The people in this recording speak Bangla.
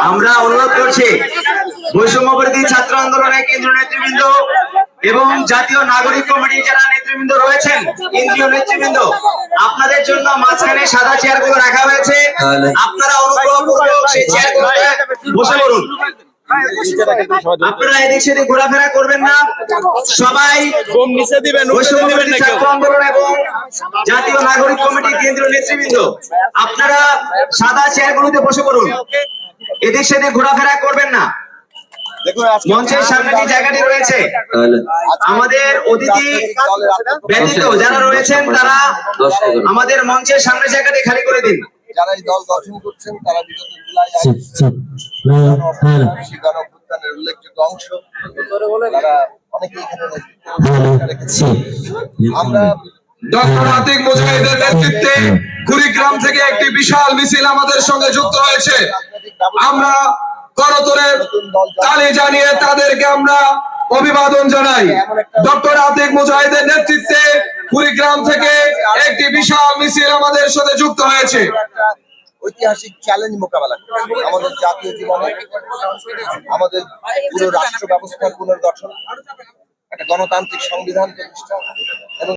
আমরা অনুরোধ করছি বৈষম্যবিরোধী ছাত্র আন্দোলনের কেন্দ্রীয় নেতৃবৃন্দ এবং জাতীয় নাগরিক কমিটির যারা নেতৃবৃন্দ রয়েছেন, কেন্দ্রীয় নেতৃবৃন্দ, আপনাদের জন্য মাঝখানে সাদা চেয়ারগুলো রাখা হয়েছে। আপনারা অনুগ্রহপূর্বক সেই চেয়ারগুলোতে বসে পড়ুন। আপনারা এদিক সেদিক ঘোরাফেরা করবেন না। সবাই বৈষম্যবিরোধী ছাত্র আন্দোলন এবং জাতীয় নাগরিক কমিটির কেন্দ্রীয় নেতৃবৃন্দ, আপনারা সাদা চেয়ারগুলোতে বসে পড়ুন। এদিক সেদিক ঘোরাফেরা করবেন না। মঞ্চের সামনে যে জায়গাটি রয়েছে, আমাদের অতিথি ব্যতীত যারা রয়েছেন তারা আমাদের মঞ্চের সামনে জায়গাটি খালি করে দিন। যারা এই দল গঠন করছেন তারা বিগত জুলাই উল্লেখযোগ্য অংশ, তারা অনেকেই আমরা ডক্টর আতিক মুজাহিদের নেতৃত্বে কুড়িগ্রাম থেকে একটি বিশাল মিছিল আমাদের সঙ্গে যুক্ত হয়েছে। আমরা করতরে তালি জানিয়ে তাদেরকে আমরা অভিবাদন জানাই। ডক্টর আতিক মুজাহিদের নেতৃত্বে কুড়িগ্রাম থেকে একটি বিশাল মিছিল আমাদের সাথে যুক্ত হয়েছে। ঐতিহাসিক চ্যালেঞ্জ মোকাবেলা আমাদের জাতীয় জীবনে, আমাদের পুরো রাষ্ট্র ব্যবস্থার পুনর্গঠন, একটা গণতান্ত্রিক সংবিধান প্রতিষ্ঠা,